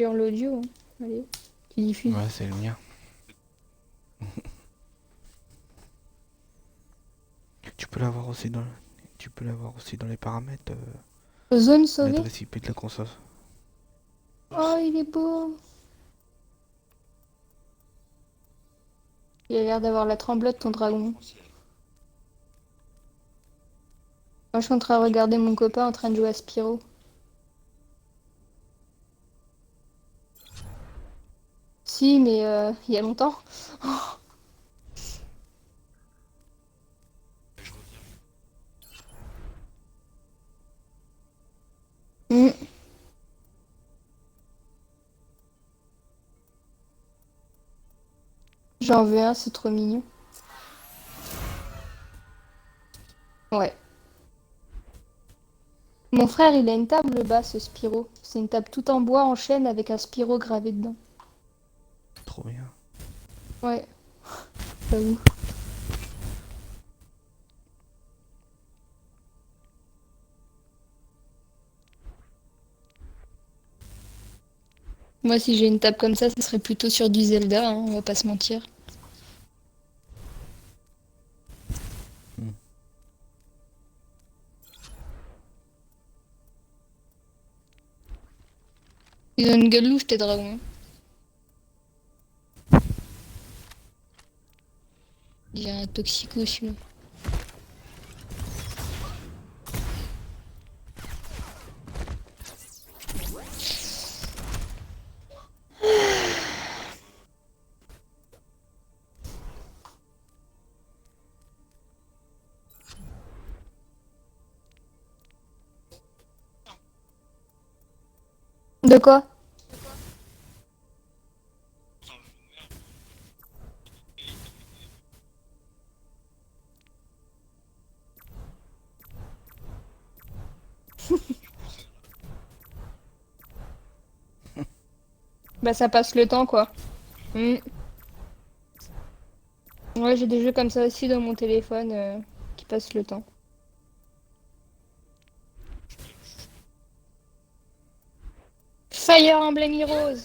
Sur l'audio, hein. Allez, tu diffuses. Ouais, c'est le mien. Tu peux l'avoir aussi dans, tu peux l'avoir aussi dans les paramètres, Zone sauvée. l'adresse IP de la console. Oh, il est beau. Il a l'air d'avoir la tremblote, ton dragon. Moi, je suis en train de regarder mon copain en train de jouer à Spyro. Si, mais il y a longtemps. Mm. J'en veux un, c'est trop mignon. Ouais. Mon frère, il a une table basse, Spyro. C'est une table toute en bois en chêne avec un Spyro gravé dedans. Trop bien. Ouais, j'avoue. Moi, si j'ai une table comme ça, ce serait plutôt sur du Zelda, hein, on va pas se mentir. Hmm. Ils ont une gueule louche, tes dragons. Il y a un toxico, celui-là. De quoi? Bah, ça passe le temps, quoi. Mm. Ouais, j'ai des jeux comme ça aussi dans mon téléphone qui passent le temps. Fire Emblem Heroes!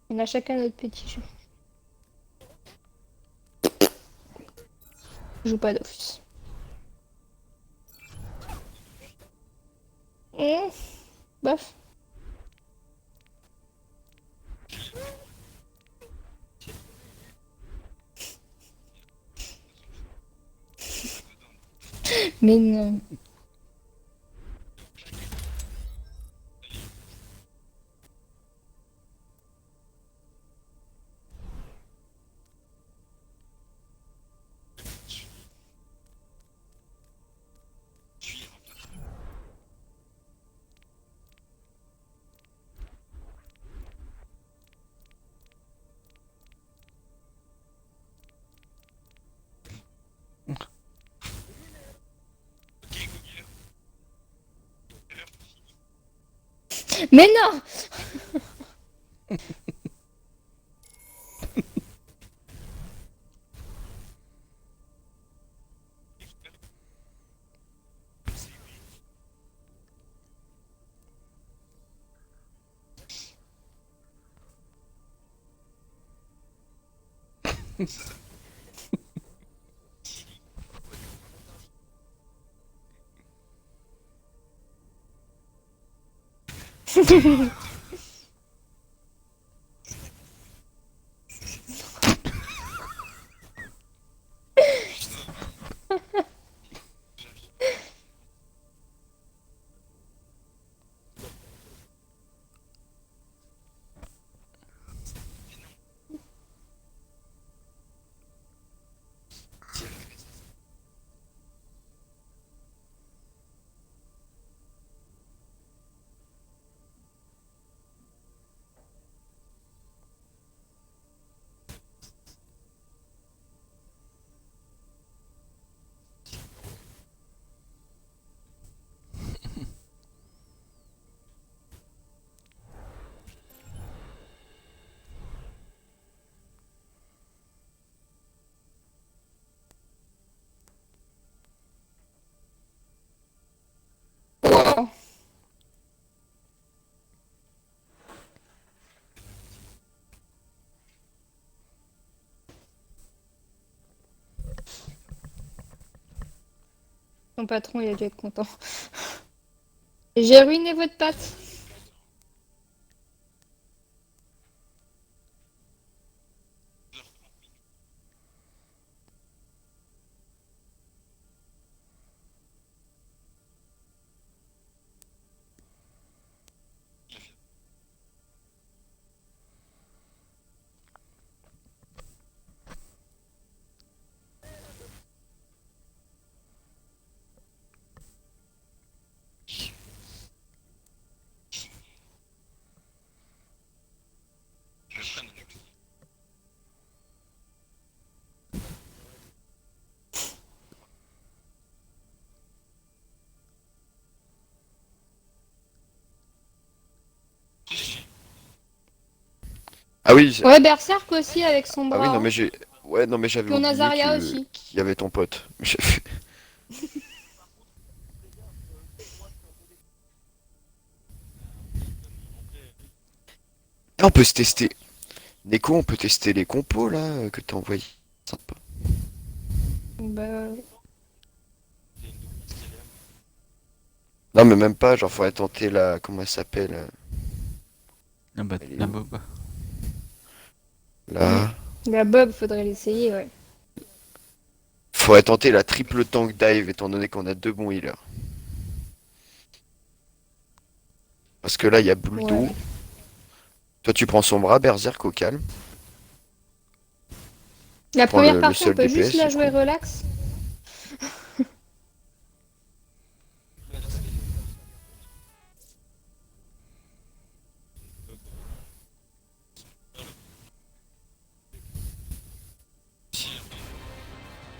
On a chacun notre petit jeu. Je joue pas d'office. Bof. Mais non. Mais non! Ton patron, il a dû être content. J'ai ruiné votre patte. Ah oui, Ouais, Berserk aussi avec son ah oui, bras. non Hein. mais j'ai... Ouais, non mais j'avais Puis on a oublié Zarya que aussi. qu'il y avait ton pote. Ah, on peut se tester. Neko, on peut tester les compos là que t'as envoyé. Sympa. Bah, Non mais même pas, genre faudrait tenter la... Comment elle s'appelle Ah bah, Elle est la où bob. hmm. Là... La Bob, faudrait l'essayer, ouais. Faudrait tenter la triple tank dive étant donné qu'on a deux bons healers. Parce que là il y a Ouais. Buldo. Toi tu prends son bras, Berserk au calme. La Prends première le partie, on seul peut juste DPS la du jouer coup. relax.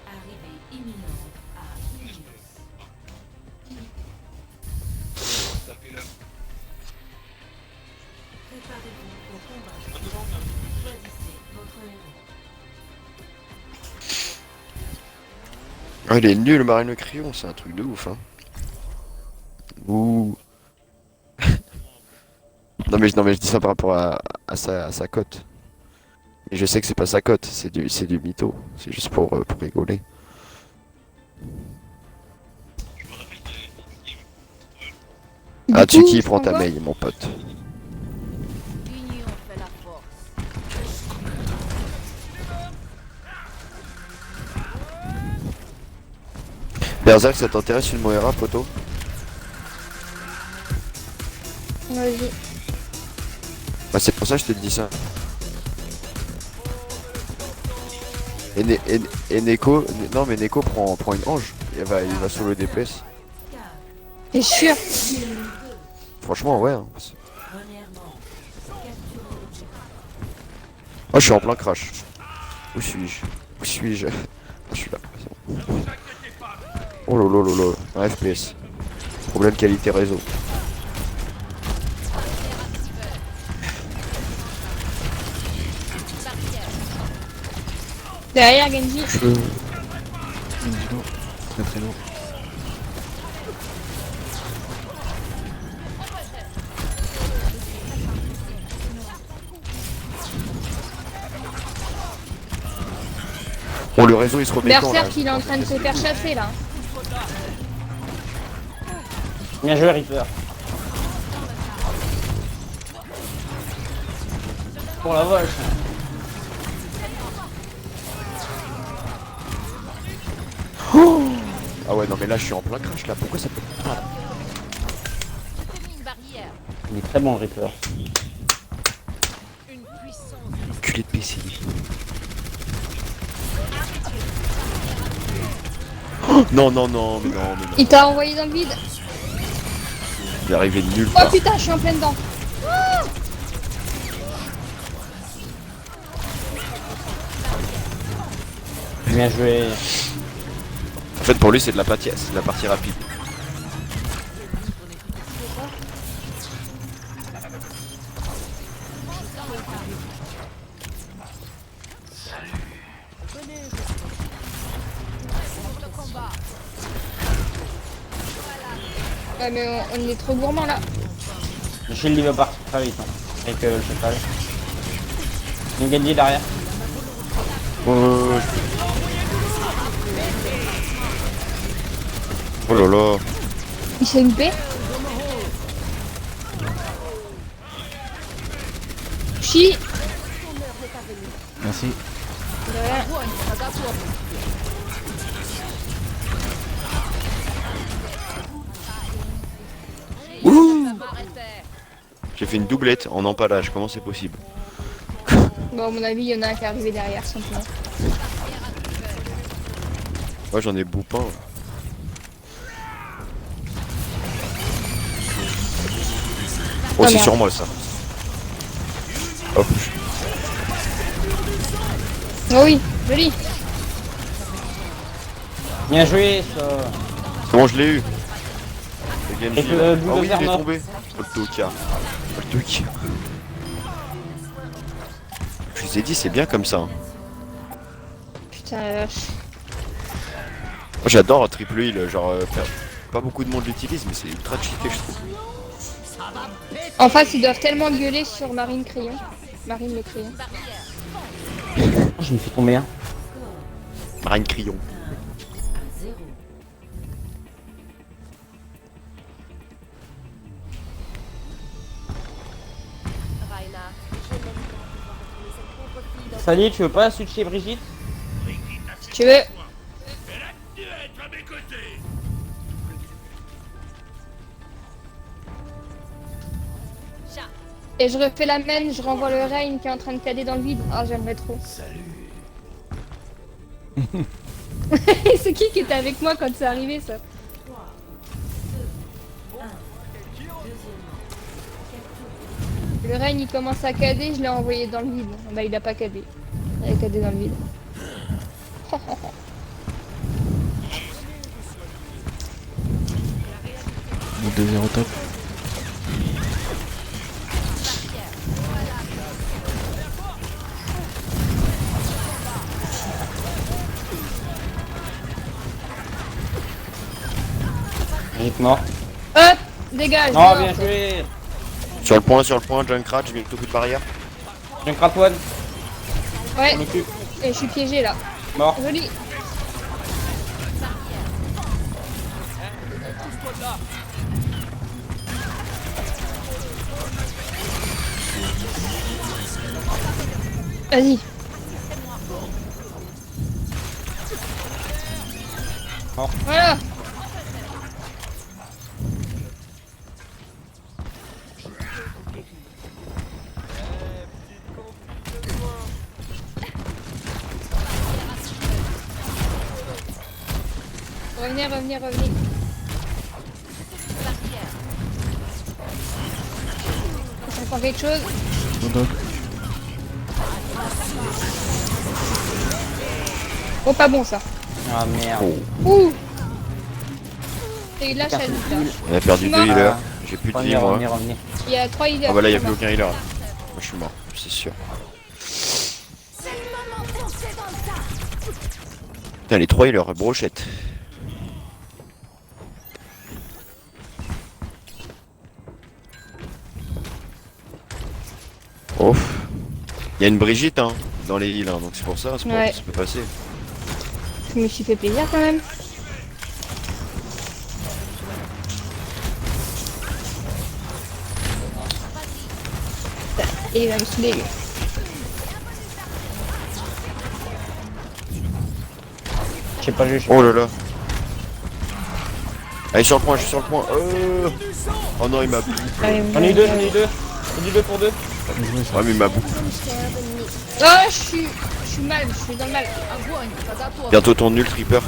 Arrivée imminente à Ilios. Préparez-vous au combat. Choisissez votre héros. Ah, il est nul Marine le Crayon, c'est un truc de ouf hein. Ouh. Non mais je dis ça par rapport à sa cote. Et je sais que c'est pas sa cote, c'est du mytho. C'est juste pour rigoler. Du Ah coup, Tsuki je prend prends ta quoi? mail mon pote. L'union fait la force. Berserk ça t'intéresse une Moira poto? Vas-y. Bah c'est pour ça que je te dis ça. Et Neko, non mais Neko prend une ange. Il va sur le DPS. T'es sûr? Franchement ouais. Hein. Premièrement, capturez l'objectif. Oh je suis en plein crash. Où suis-je? Où suis-je? Ah, je suis là. C'est bon. Oh lolo lolo. Un FPS. Problème qualité réseau. Derrière Genji. Genji lourd. Très très lourd. Bon le réseau il se remet quand là? Berserk, il est en train de se faire chasser là. Bien joué Reaper. Pour la vache. Ah ouais non mais là je suis en plein crash là. Pourquoi ça peut pas? Il est très bon le Reaper. Enculé de PC. Oh, non non non mais non mais non. Il t'a envoyé dans le vide. Il est arrivé de nulle Oh part. putain, je suis en pleine dedans. Bien joué. En fait pour lui c'est de la partie rapide. Ouais, mais on est trop gourmand là. Le shield il va partir très vite hein, avec le cheval. Une Genji derrière. Oh là là. Il s'est loupé. Chi. Merci. De rien. J'ai fait une doublette en empalage, comment c'est possible? Bon, à mon avis, il y en a un qui est arrivé derrière, simplement. Moi j'en ai boupin. Oh, Ah, c'est merde. sur moi ça. Hop. Oh oui, joli. Bien joué, ça. C'est bon, je l'ai eu. Le Genji, Et que, là. boule Ah de oui, il est Vernon. tombé. Oh, le tocard. Oh, le tocard. Je vous ai dit, c'est bien comme ça. Moi Putain, la vache. j'adore triple heal, genre pas beaucoup de monde l'utilise, mais c'est ultra cheaté, je trouve. En face, ils doivent tellement gueuler sur Marine Crayon. Marine le Crayon. Je me suis tombé un. Marine Crillon. Reinhard, je n'aime pas pouvoir retrouver cette pauvre fille dans Salut, tu veux pas switcher Brigitte? Si tu veux. Et je refais la même, je renvoie le Rain qui est en train de cader dans le vide. Ah, j'aimerais trop. C'est qui était avec moi quand c'est arrivé ça? Le Rain il commence à cader, je l'ai envoyé dans le vide. Bah il a pas cadé. Il a cadé dans le vide. Bon, 2-0 top. Brigitte mort. Hop, dégage. Oh, mort. bien joué. Sur le point, Junkrat, j'ai mis tout coup de barrière. J'ai un cratoine. Ouais, Je m'occupe. et je suis piégé là. Mort. Joli. Vas-y. Mort. Voilà. Revenez, revenez, revenez. Ça prend quelque chose. Bon dog. Oh, pas bon ça. Ah merde. Ouh. C'est la chaîne là. On a perdu Non. 2 healers. J'ai plus de vie Revenez, moi. revenez, revenez. Il y a 3 healers. Ah bah là, il n'y a plus aucun healer. Moi je suis mort, c'est sûr. Putain, les 3 healers, brochette. Oh. Il y a une Brigitte hein, dans les heals, hein, donc c'est pour ça, Ouais. ça peut passer. Je me suis fait plaisir quand même. Et il va me saouler lui. Je sais pas, je Oh là là. Allez, sur le point, je suis sur le point. Oh non, il m'a bouclé. Allez, J'en ai eu deux, j'en ai eu deux. J'en ai eu deux pour deux. Ouais, mais il m'a bouclé. Oh, je suis mal, je suis dans le mal. Bientôt ton nul, Tripper.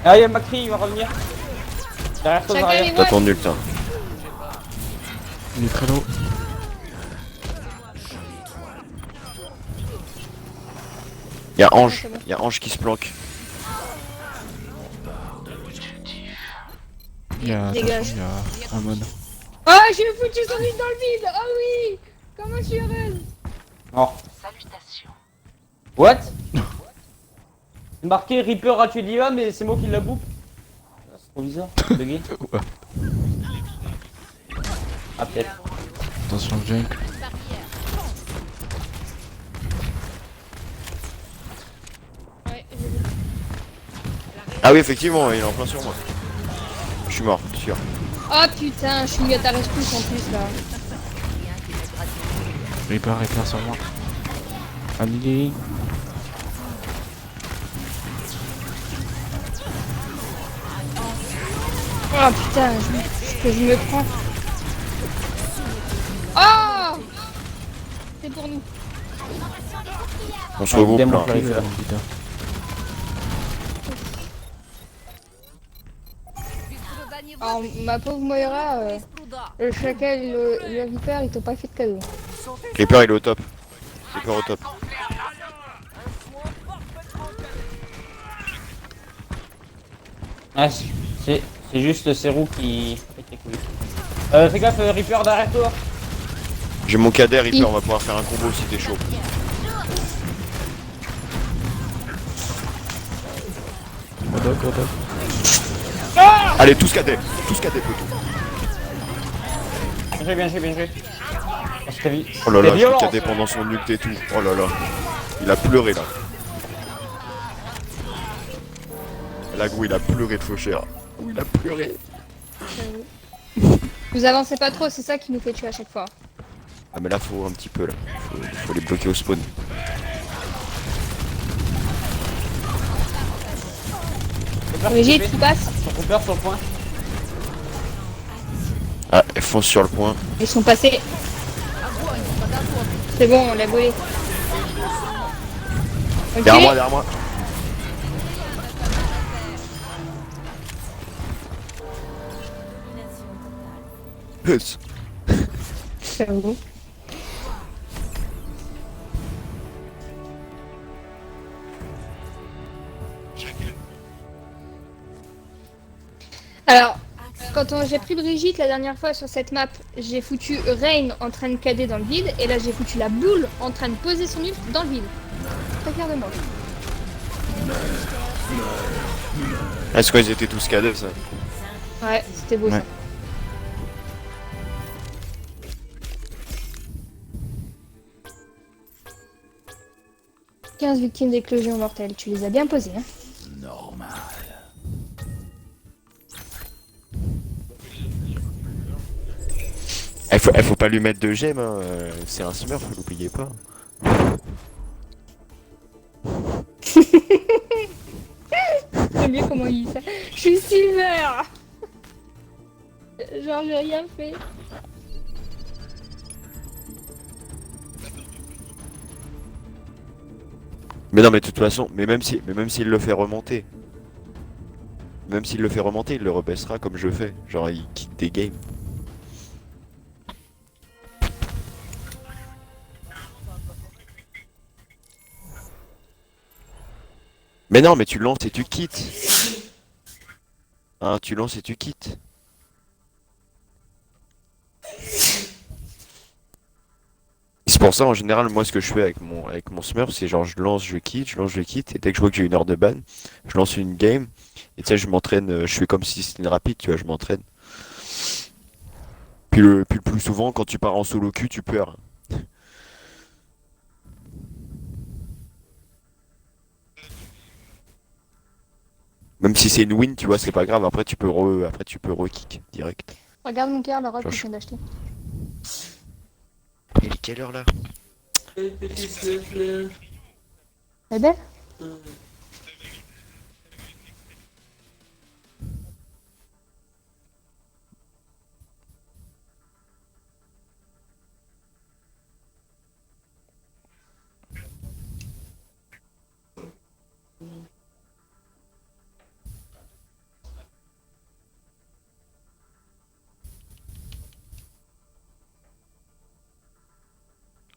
Ah, il y a Macri, il va revenir. Derrière toi, Chacun derrière. les T'as voit. ton nul, t'as. Il est très low. Y'a Ange, c'est bon. y'a Ange qui se planque. Il y a, Dégage. il y a Amon. Oh, j'ai foutu son nid dans le vide. Oh oui. Comment je suis heureuse. Mort. What? C'est marqué Reaper a tué Diva, mais c'est moi qui la boucle. C'est trop bizarre. Bugué. Ouais. Ah, peut-être. Attention Junk. Ouais, j'ai vu. Ah oui, effectivement, il est en plein sur moi. Je suis mort, sûr. Oh putain, je suis mis à ta rescousse en plus là. Reaper sur moi. Amélie. Oh putain, je me prends. Oh, c'est pour nous. On se regroupe démon, là. j'arrive. Putain. Alors, ma pauvre Moira, le chacal et le Reaper, ils t'ont pas fait de cadeau. Reaper il est au top. Reaper au top. Ah, c'est juste Serou qui fait les couilles. Fais gaffe, Reaper derrière toi. J'ai mon cadet Reaper, on va pouvoir faire un combo si t'es chaud. Au top. Allez, tous cadet plutôt. Bien joué. Oh, c'était Oh là là, je violent, suis cadet ça. pendant son ult et tout. Oh là là. Il a pleuré là. La gros, il a pleuré de faux cher. Il a pleuré. Vous avancez pas trop, c'est ça qui nous fait tuer à chaque fois. Ah mais là faut un petit peu là. Faut les bloquer au spawn. Brigitte, tu passes. Son Reaper sur le point. Ah, elle fonce sur le point. Ils sont passés. C'est bon, on l'a volé. Ok. Derrière moi. Yes. C'est bon. Alors, quand j'ai pris Brigitte la dernière fois sur cette map, j'ai foutu Rain en train de cader dans le vide, et là j'ai foutu la boule en train de poser son ult dans le vide. Très fier de moi. Est-ce qu'ils étaient tous cadets ça? Ouais, c'était beau Ouais. ça. « 15 victimes d'éclosion mortelle, tu les as bien posées, hein. Faut pas lui mettre de gemmes, hein. C'est un smurf, l'oubliez pas. J'aime bien comment il dit ça. Je suis silver. Genre j'ai rien fait. Mais non mais de toute façon, même s'il le fait remonter. Même s'il le fait remonter, il le rebaissera comme je fais. Genre il quitte des games. Mais non mais tu lances et tu quittes. Hein, tu lances et tu quittes. C'est pour ça en général moi ce que je fais avec mon Smurf c'est genre je lance, je quitte et dès que je vois que j'ai une heure de ban, je lance une game et tu sais je m'entraîne, je fais comme si c'était une rapide, tu vois, je m'entraîne. Puis le plus souvent quand tu pars en solo queue tu pleures. Même si c'est une win, tu vois, c'est pas grave, après tu peux re-kick direct. Regarde mon cœur, la robe que Josh. je viens d'acheter. Il est quelle heure là? Elle est belle?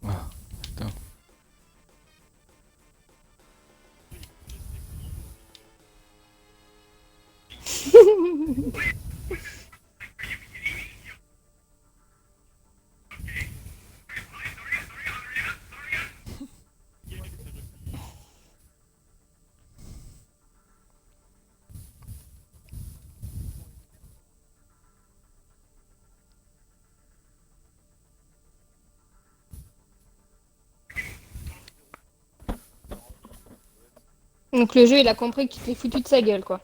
Ah, putain. Donc le jeu il a compris qu'il t'est foutu de sa gueule quoi.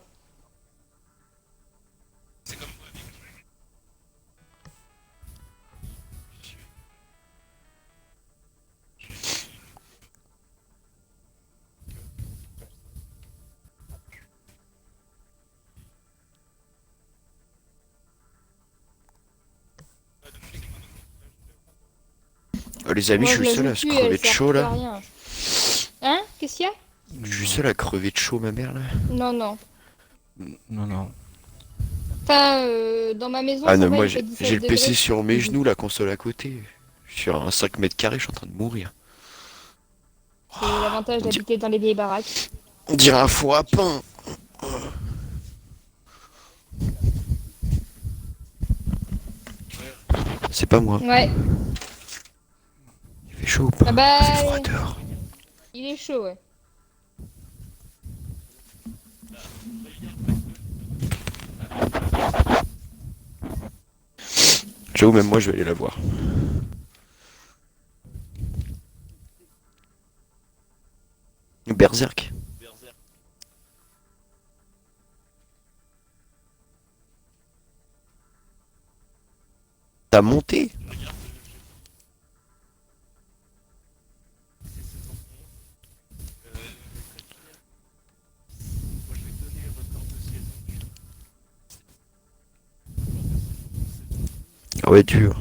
Les amis, Moi, je suis la seul joue à se plus, crever elle de sert chaud plus à là. rien. Hein? Qu'est-ce qu'il y a? Je suis seul à crever de chaud, ma mère là. Non, non. Non, non. Enfin, dans ma maison, Ah ça non, va, moi il fait j'ai 17 le PC degrés. sur mes genoux, la console à côté. Sur un 5 mètres carrés, je suis en train de mourir. C'est l'avantage d'habiter dans les vieilles baraques. On dirait un four à pain. C'est pas moi. Ouais. Il fait chaud ou pas? Ah bah, Il fait froid dehors. il est chaud, ouais. J'avoue, même moi je vais aller la voir. Berserk. T'as monté? Ah ouais, dur.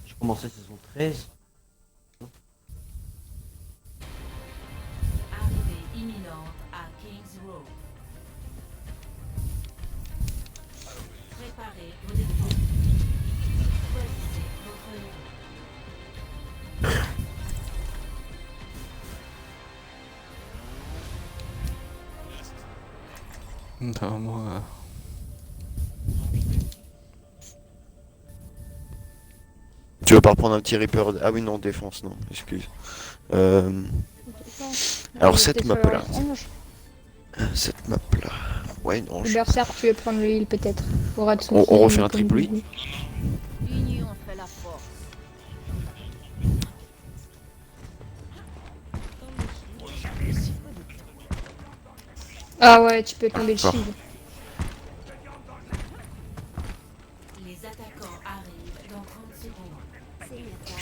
J'ai commencé saison 13. Arrivée imminente à Kings Row. Préparez vos dépôts. Choisissez votre héros. Non, moi. Tu veux pas reprendre un petit Reaper? Ah oui, non, défense, non, excuse. Alors, cette map là. Cette map là. Ouais, non, Le je... berserk, tu veux prendre le heal peut-être. On refait un triple heal? L'union fait la force. Ah ouais, tu peux tomber le Ah. shield. Les attaquants arrivent dans 30 secondes.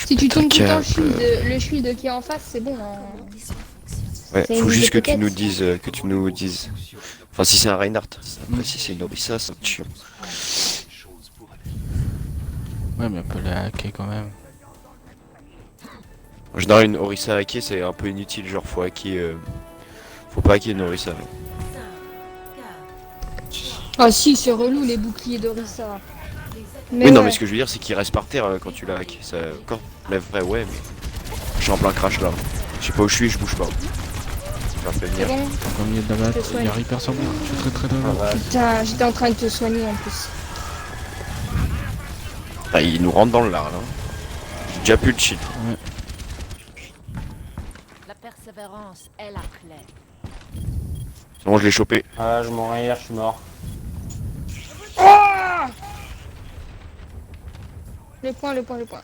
Si tu tombes tout le temps Cap, le shield qui est en face, c'est bon. Hein. Ouais, C'est faut une juste que idée tu nous peut-être. dises, Enfin, si c'est un Reinhardt. Après, si c'est une Orisa, ça me tue. Ouais, mais on peut la hacker quand même. En général, une Orisa hackée, c'est un peu inutile. Genre, faut hacker. Faut pas hacker une Orisa. 5, 4, Ah si, c'est relou les boucliers d'Orisa. Mais Oui, non, ouais. mais ce que je veux dire, c'est qu'il reste par terre quand tu la hack. Ça, quand on lève vrai, ouais, mais. Je suis en plein crash là. Je sais pas où je suis, je bouge pas. Je vais C'est prévenir. bon. Encore milieu de la map, Je soigne. il y a Reaper sur moi. Je suis très Ah loin. bah, Putain, j'étais en train de te soigner en plus. Ah, il nous rentre dans le lard là. J'ai déjà plus de shield. la persévérance est la clé. C'est bon, je l'ai chopé. ah, je mourir, je suis mort. Le point, le point, le point.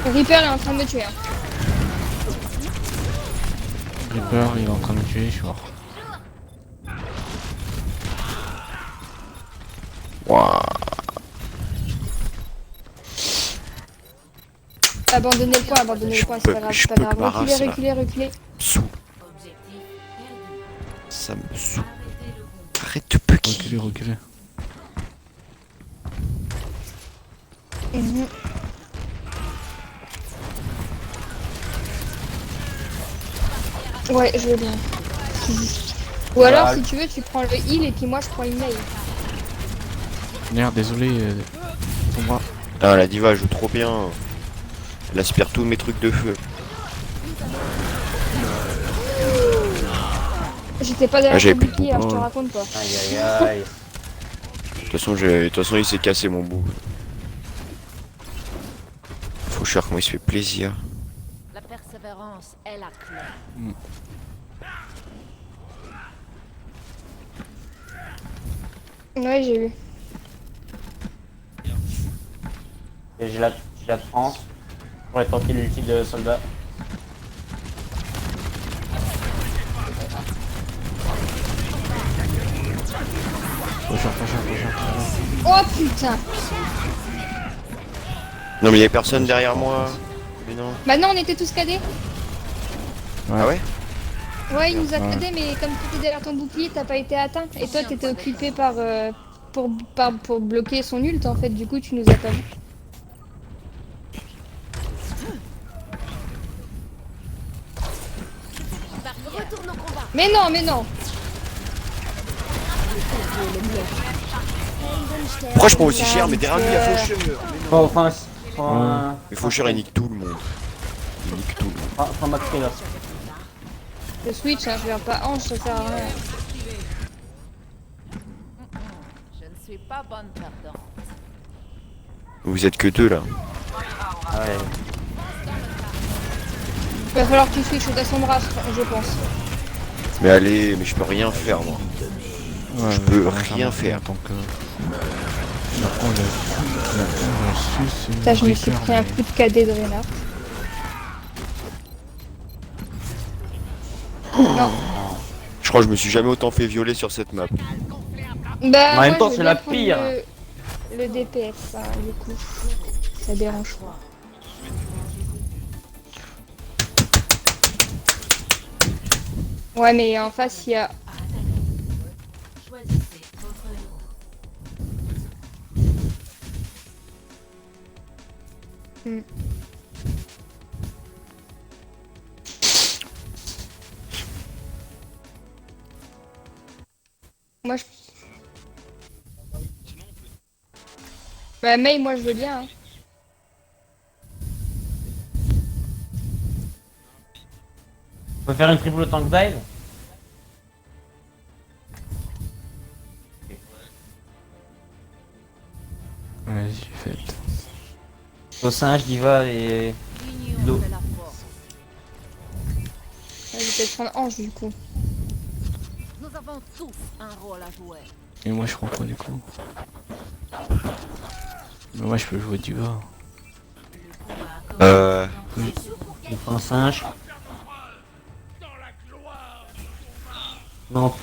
Le Reaper est en train de me tuer. Hein. Reaper, il est en train de me tuer, je suis mort. Waouh. Abandonnez le point, abandonnez le point, c'est pas grave, je c'est pas peux grave. que ma Reculez, race, là. reculez, reculez. Sous. Objectif perdu. Ça me saoule. Arrêtez le combat. Arrête de pucky. Reculez, reculez. Mhm. Ouais, je veux bien. Ou alors, Voilà. si tu veux, tu prends le heal et puis moi je prends une mail. Merde, désolé. Pour moi. Ah, la diva joue trop bien. Elle aspire tous mes trucs de feu. J'étais pas derrière Ah, j'avais ton plus de bouclier, alors je te points. raconte pas. Aïe aïe aïe. De toute façon, il s'est cassé mon bout. Faut cher comment il se fait plaisir. La persévérance est la clé. Ouais, j'ai vu. Et j'ai la France pour aller tenter l'ulti de soldat. Oh putain. Non, mais y'a personne derrière moi. Mais non. Bah non, on était tous cadés. Ah ouais? Ouais, il nous a Ouais. cadés, mais comme t'étais derrière ton bouclier, t'as pas été atteint. Et toi, t'étais occupé pour bloquer son ult, en fait. Du coup, tu nous as pas vu. Retourne au combat. Mais non, mais non. Pourquoi je prends aussi cher? Mais derrière lui, il y a Faucheur. Enfin, enfin, Mais Faucheur, il nique tout le monde. Il nique tout le monde. enfin, Maxé là. Le switch, hein, je viens pas Ange, ça sert à rien. Je ne suis pas bonne perdante. Vous êtes que deux là. Ah ouais. Il va falloir que tu switches à son bras, je pense. Mais allez, mais je peux rien faire moi. Ouais, Je mais peux non rien plus faire. en tant que... Après, on a su, Putain, je me suis pris un coup de cadet de Reinhardt. Non. Je crois que je me suis jamais autant fait violer sur cette map. Bah, En même moi, temps, je veux c'est bien la prendre pire. Le DPS, ça, du coup. Ça dérange pas. Ouais, mais en face, il y a... Choisissez votre héros. Moi, je... Bah, Mei, moi, je veux bien, hein. On peut faire une triple tank dive. Vas-y, faites. Au singe, Diva et... L'union L'eau. de la force. Je vais peut-être prendre Ange, du coup. Nous avons tous un rôle à jouer. Et moi, je prends pas du coup. Mais moi, je peux jouer Diva. Il faut un singe. Non.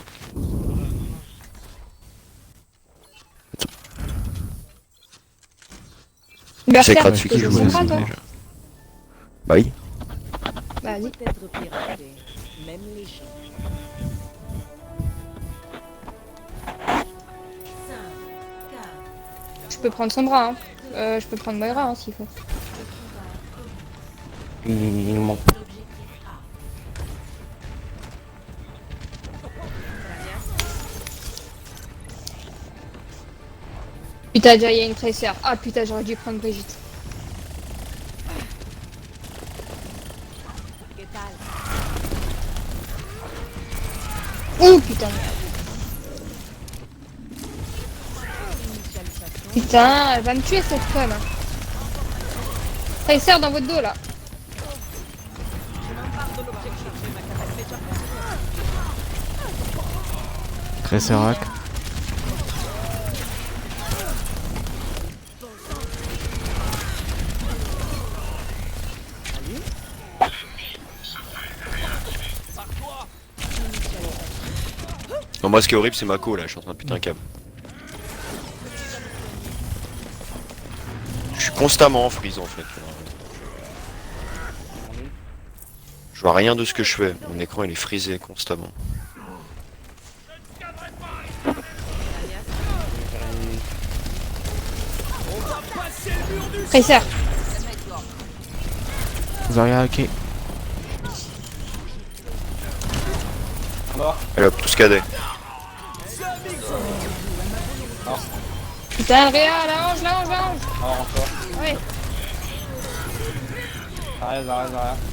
C'est Berserk, gratuit tu peux qui jouer joue son les bras, toi? déjà. Bah oui. Vas-y. Peut-être pirater, même les gens. 5, 4, Je peux prendre son bras, hein. Je peux prendre Moira, hein, s'il faut. Il nous manque. Putain, déjà, il y a une Tracer. Ah, putain, j'aurais dû prendre Brigitte. Oh, putain. Putain, elle va me tuer, cette conne. Tracer dans votre dos, là. Cresserac. Non, moi ce qui est horrible c'est Mako là, je suis en train de péter un câble. Je suis constamment en freeze en fait. Je vois rien de ce que je fais, mon écran il est frisé constamment. Tracer. Zarya hacké. Allez hop, tous cadets. Putain, Réa, la hanche, la hanche, la hanche. Ah, encore. Ouais, Arrête.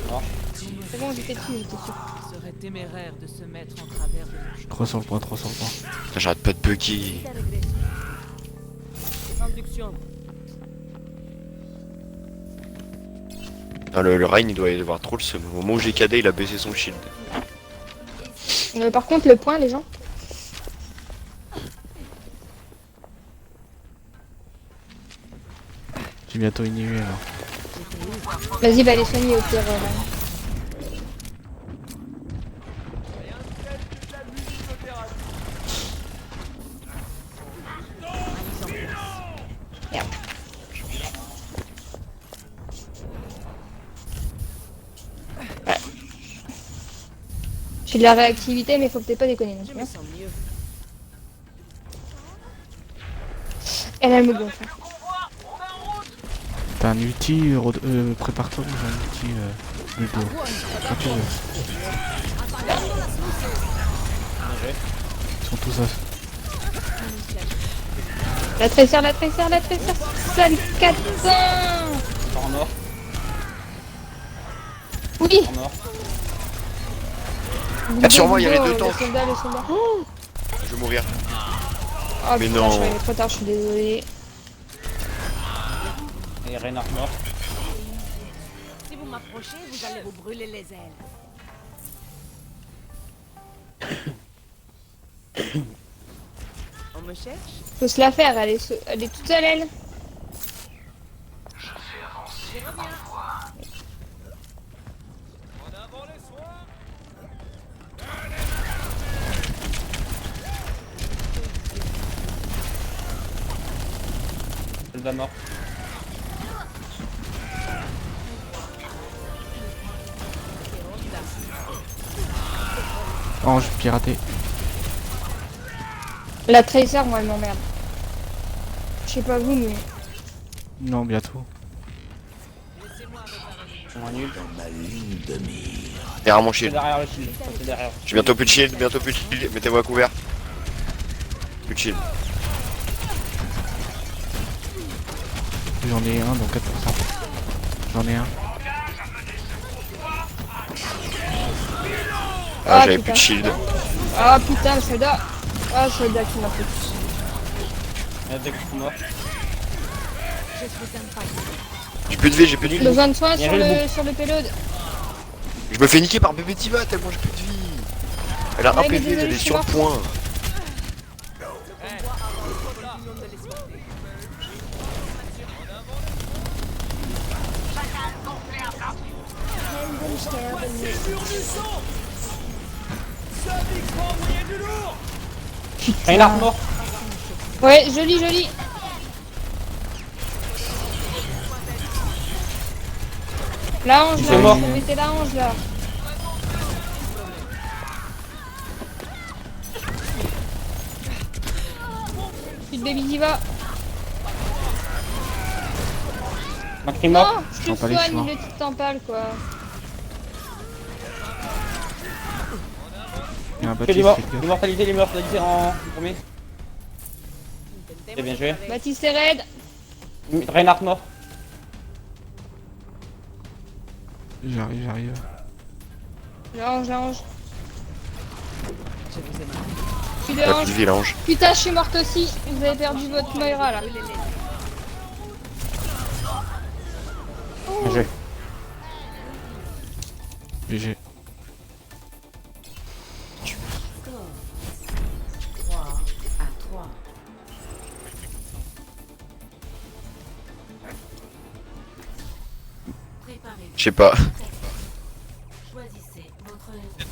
Non. c'est bon, j'étais dessus, j'étais dessus. Il serait téméraire de se mettre en travers de nos 3 sur le point, 3 sur le point. Putain, j'arrête pas de buggy. Induction. Ah, le Reign il doit y avoir trop le seum. Au moment où j'ai cadé il a baissé son shield. Par contre, le point, les gens. J'ai bientôt inhumé là. Vas-y, va les soigner au pire. Merde. Ouais. J'ai de la réactivité, mais faut peut-être pas déconner non Je plus. me Hein. sens mieux. Elle me gonfle. T'as un ulti, prépare-toi pour un ulti le dos. Quand tu veux. Ils sont tous à... La tresseur, sale catin. En mort, Oui. en mort. Ah, sur moi, il y avait deux Le tanks. soldat, le soldat. Oh, Je vais mourir. oh Mais putain, non. je suis arrivée trop tard, je suis désolée. Et Reinhardt mort. Si vous m'approchez, vous allez vous brûler les ailes. On me cherche? Faut se la faire, elle est toute seule, elle. Soldat mort. Ange piraté. La tresseur, moi, elle m'emmerde. Je sais pas vous, mais... Non, bientôt. On nul. Derrière mon C'est shield. derrière le shield. C'est derrière. J'ai bientôt plus de shield, bientôt plus de shield. Mettez-moi à couvert. Plus de shield. J'en ai un, donc 4%. J'en ai un. Ah, j'avais putain. plus de shield. Ah putain, le soldat. Ah, le soldat qui m'a fait. Il y en a deux qui sont morts. Je suis un fight. J'ai plus de vie, j'ai plus de vie. Besoin de soins Il y sur avait le payload. Je me fais niquer par bébé Diva tellement j'ai plus de vie. Elle a un Ouais, mais PV, désolé, elle est je suis sur le morte. point. Reinhardt mort. Ouais, joli. La hanche, Il là, est mort. faut mettez la hanche, là. Puis le baby diva. Macri mort. Non, je te J'en pas les soigne, choix. le titan pâle, quoi. Il y a un Que Baptiste, des morts. faites gaffe. L'immortalité en premier. C'est bien joué. Baptiste est raide. Reinhardt mort. J'arrive. La hanche. Je vous ai marqué. Puis de Elle a plus hanche. de vie, l'ange. Putain, je suis morte aussi. Vous avez perdu votre Moira, là. Brûlez les ailes. Bien joué. GG. Score 3-3. Préparez. Je sais pas. Choisissez votre héros.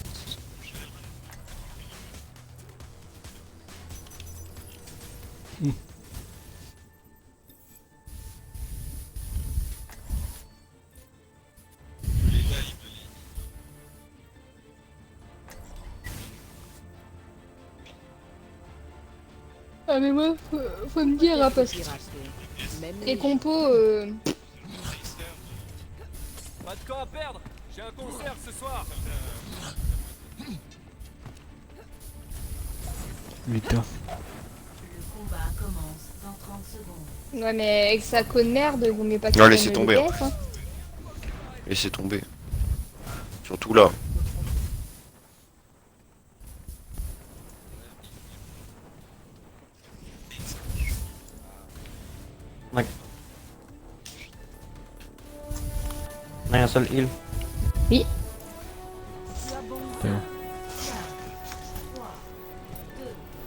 Ah, mais moi, faut me dire, hein, parce que Même les compos, Pas de temps à perdre. J'ai un concert ce soir. 8 heures. Le combat commence dans 30 secondes. ouais, mais avec sa conne merde, vous m'avez pas Non, qu'il laissez donne tomber, le en DPS, hein. Laissez tomber. Surtout là. On a un seul heal. Oui. C'est bon.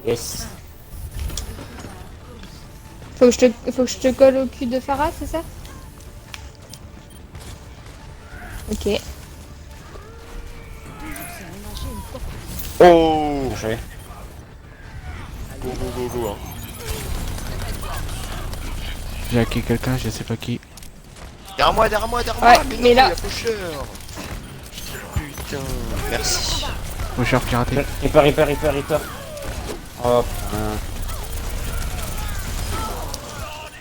Yes. Faut que je te colle au cul de Farah, c'est ça? Ok. Oh Bien joué. Go go go go hein. J'ai hacké quelqu'un, je sais pas qui. Derrière moi, derrière moi, derrière Ouais, moi. mais non, là- il y a faucheur. Putain, merci. Faucheur piraté. Reaper. Oh putain.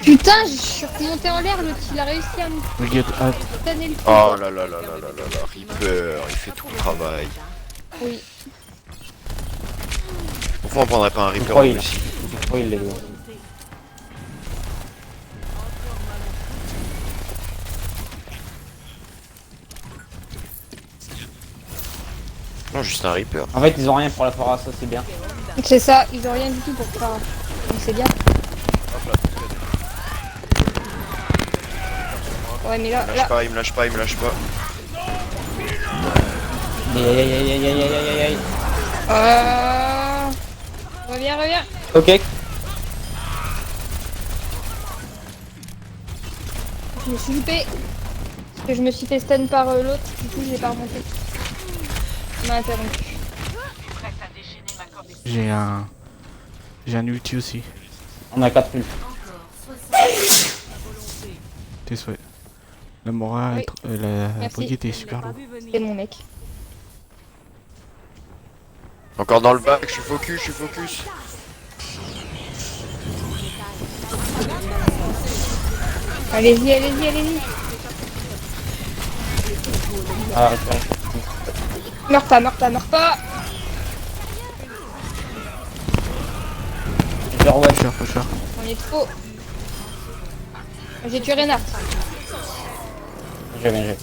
Putain, je suis remonté en l'air, l'autre il a réussi à me Regarde, hâte. tanner le cul. Oh là là là là là là là, Reaper, il fait tout le travail. Oui. Pourquoi on prendrait pas un Reaper crois, nous il- ici? Oh, il est. Non, juste un Reaper. En fait, ils ont rien pour la Phara, ça c'est bien. C'est ça, ils ont rien du tout pour faire. Donc c'est bien. Ouais, mais là, Il me lâche là, pas, il me lâche pas, il me lâche pas. Aïe. reviens. Ok. Je me suis loupé. Parce que je me suis fait stun par l'autre, du coup j'ai pas remonté. On m'a interrompu. J'ai un ulti aussi. On a 4 ults. Tes souhaits. La Mora, Oui. la Merci. Brigitte est super lourd. C'est mon mec. Encore dans le bac, je suis focus. Allez-y. Ah, Reaper. Meurs pas. Reaper, ouais. Faucheur. On est trop. J'ai tué Reinhardt. Bien joué.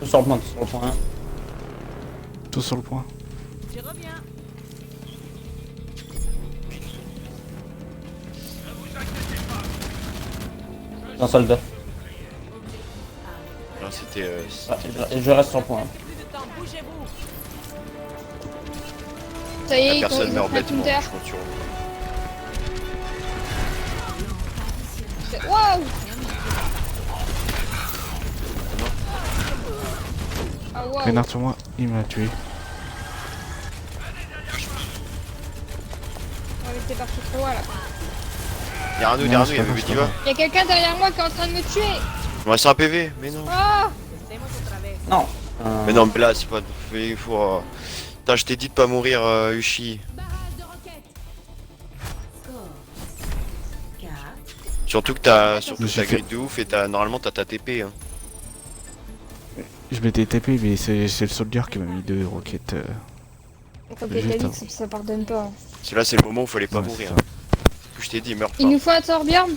Tout sur le point. Tout sur le point. Un soldat. Non, c'était. Ah, je reste sur le point. Ça y est, La ils personne ont meurt pris un bêtement. counter. Je compte sur eux. Waouh. Ah waouh. Reinhardt sur moi, il m'a tué. Ouais, mais c'est parti trop loin là. Derrière nous, il y avait Diva. Il y a quelqu'un derrière moi qui est en train de me tuer. Il me reste un PV, mais non. Ah. Non. Mais non, mais là, c'est pas. Il faut. Putain, je t'ai dit de pas mourir, Uchi. Surtout que t'as grid de ouf et normalement t'as ta TP. Hein. Je m'étais TP, mais c'est le soldier qui m'a mis 2 roquettes. Faut que Juste les avant. ça pardonne pas. C'est là, c'est le moment où il fallait pas Ouais, mourir. c'est Hein. Je t'ai dit, meurs pas. Il nous faut un Torbjorn.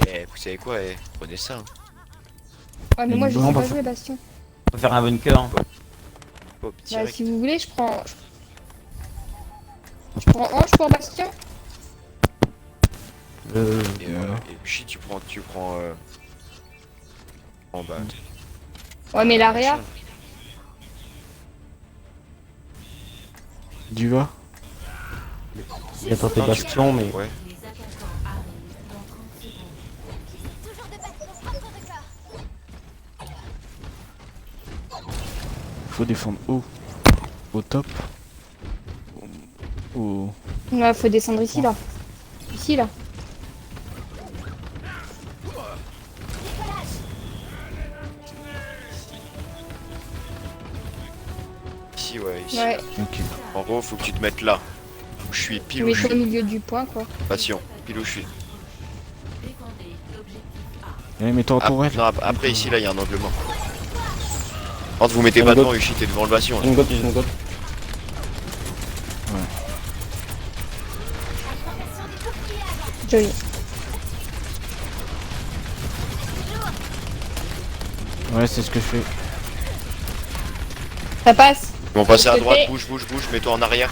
Eh, vous savez quoi, prenez ça. Hein. Ouais, mais moi je Non, sais bah, pas jouer Bastion. On peut faire un bunker. Hein. Hop, Bah, direct. si vous voulez, je prends Ange pour Bastion. Et Voilà. Uchi, tu prends. En bas. Ouais, mais l'Aria. Diva. Il a tenté Bastion, mais. Ouais. Faut défendre haut. Au top. Au... Ouais, faut descendre ici là. Ici là. Ici, ouais, ici. Ouais, Ok. En gros, faut que tu te mettes là. Où je suis, pile où mais je au suis. milieu du point quoi. Passion, pile où je suis. Allez, mets-toi en tourelle. Non, après, ici, là, il y a un angle mort. Quand vous mettez pas devant, Uchi, t'es devant le bastion. Là. Une gote. Joli. Ouais, c'est ce que je fais. Ça passe. Ils vont passer à Côté. droite, bouge, mets-toi en arrière.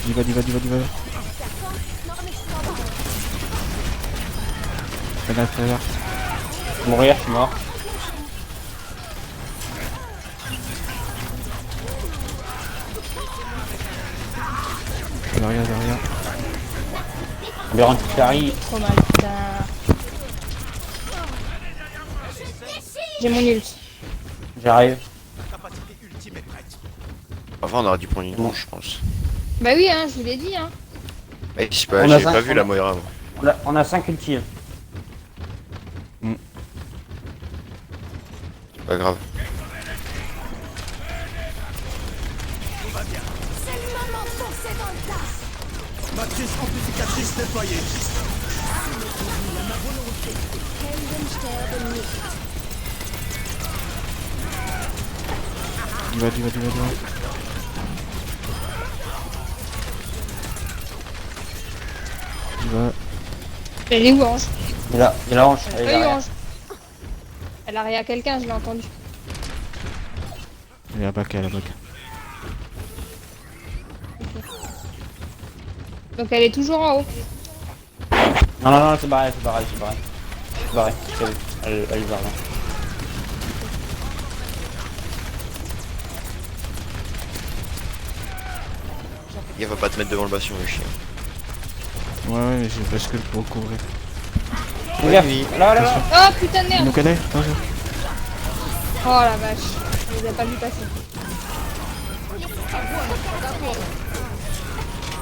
Diva. Reinhardt. Mourir, je suis mort. Derrière, derrière. Aberrant qui arrive. Trop mal, putain. J'ai mon ult. J'arrive. Avant, on aurait dû prendre une manche, je pense. Bah oui, hein, je vous l'ai dit, hein. Mais je sais pas, On a j'ai ça, pas vu on la a- Moira, moi. On a 5 ultis. Pas grave. Il va, il va, il va, il va. Il va. Elle est où, Ange? Il a la hanche. Elle a pas eu Ange. Elle a rien à quelqu'un, je l'ai entendu. Il est à bac, à la bac. Donc elle est toujours en haut. Non, non, non, c'est barré, c'est barré, c'est barré. C'est barré, c'est vu. Elle va rien. Il va pas te mettre devant le bastion, le chien. Ouais, ouais, mais j'ai bascule pour couvrir. Regarde, là, là, là. Oh putain de Il merde! nous connaît? Attention. Oh la vache, je les ai pas vu passer.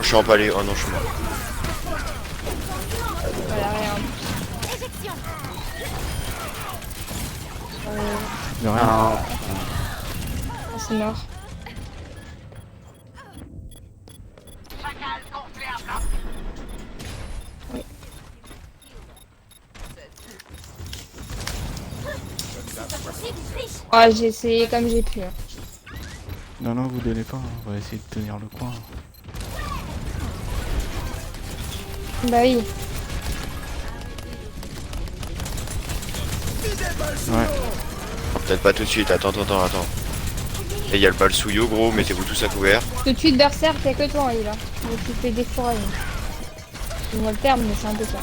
Je suis en palais, oh non, je suis mort. Voilà, rien. De rien. Ah, Oh, c'est mort. Oh, j'ai essayé comme j'ai pu. Hein. Non, non, vous donnez pas, hein. On va essayer de tenir le coin. Bah oui. Ouais. Peut-être pas tout de suite, attends. Et il y a le Balsouyo, gros, mettez-vous tous à couvert. Tout de suite, Berserk, y'a que toi, il là. Donc tu fais des fourrailles. C'est moi le terme, mais c'est un peu ça.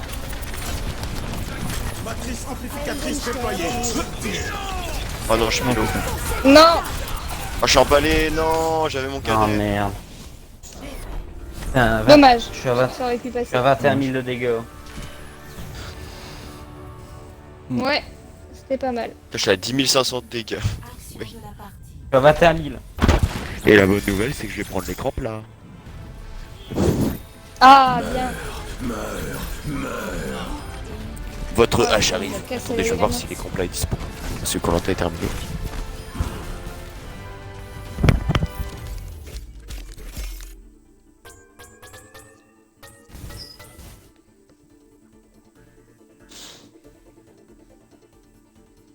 Oh non, je suis milo. Non! Oh, je suis en palais, non, j'avais mon ah cadet. merde. Putain, Dommage. Je suis à Ça aurait pu passer. 21 000 de dégâts. Ouais, c'était pas mal. Je suis à 10 500 de dégâts. Action Oui. de la partie. Je suis à 21 000. Et la bonne nouvelle, c'est que je vais prendre l'écran plat. Ah, bien. Votre Ah, hache il arrive. a cassé Attendez, je vais les voir gamins. si l'écran plat est dispo. Parce que Koh-Lanta est terminé.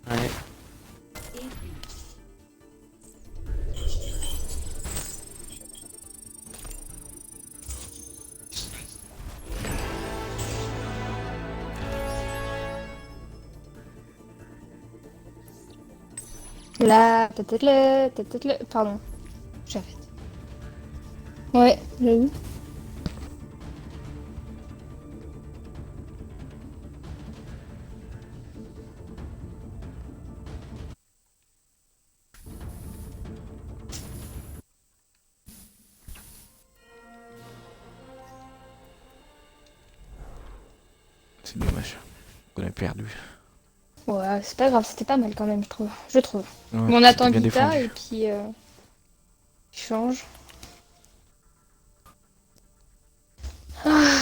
Ouais. Là, peut-être le. Pardon. J'arrête. Ouais, j'avoue. C'est dommage. On a perdu. Ouais, c'est pas grave, c'était pas mal quand même, je trouve. Je trouve. Ouais, Bon, on attend c'était bien Vita défendu. et puis. Il change. Ah.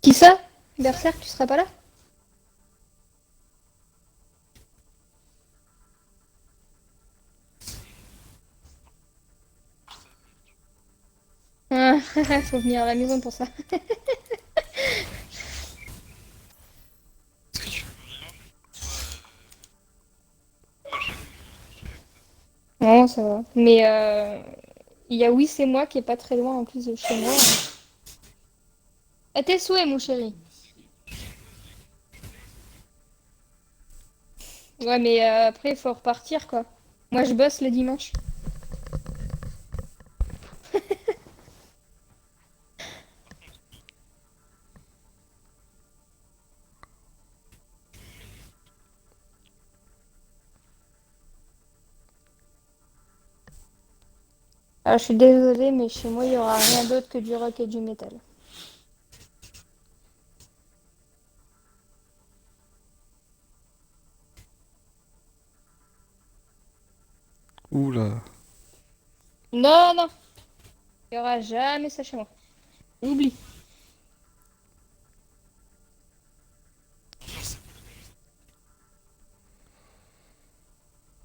Qui ça? Berserk, tu seras pas là? Ah, faut venir à la maison pour ça. Non, ça va. Mais il y a oui, c'est moi qui est pas très loin en plus de chez moi. À tes souhaits, mon chéri. Ouais, mais après, il faut repartir quoi. Moi, je bosse le dimanche. Alors, je suis désolée, mais chez moi, il y aura rien d'autre que du rock et du métal. Oula. Non, non, il y aura jamais ça chez moi. Oublie.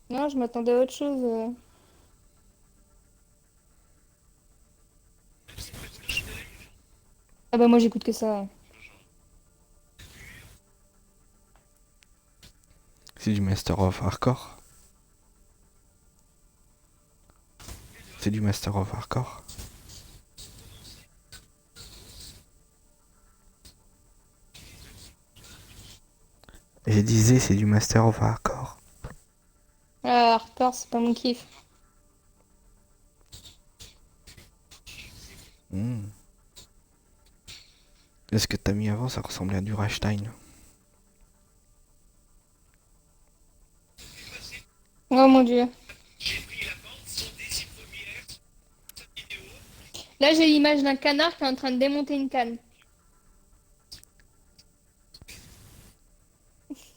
Non, je m'attendais à autre chose. Ah bah moi j'écoute que ça. C'est du Master of Hardcore. C'est du Master of Hardcore. Je disais, c'est du Master of Hardcore. Ah, hardcore, c'est pas mon kiff. Hmm. Ce que t'as mis avant, ça ressemblait à du Rammstein. Oh mon dieu. Là j'ai l'image d'un canard qui est en train de démonter une canne.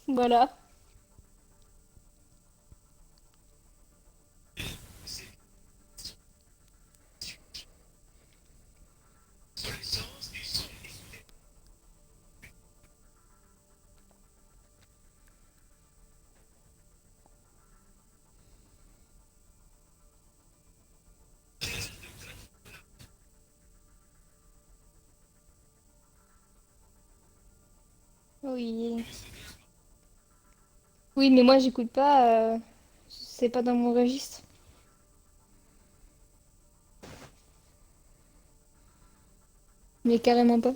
Voilà. Oui. Oui, mais moi j'écoute pas. C'est pas dans mon registre. Mais carrément pas.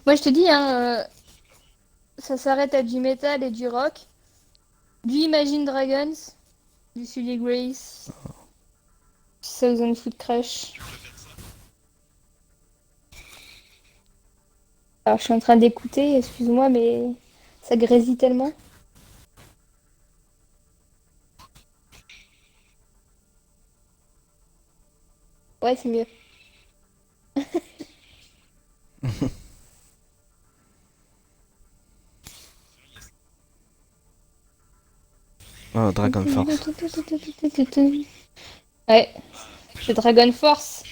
Moi je te dis, hein, ça s'arrête à du métal et du rock. Du Imagine Dragons. Du Sully Grace. Thousand Foot Crash. Alors je suis en train d'écouter, excuse-moi, mais ça grésille tellement. Ouais, c'est mieux. Oh, Dragon Force. Ouais, c'est Dragon Force.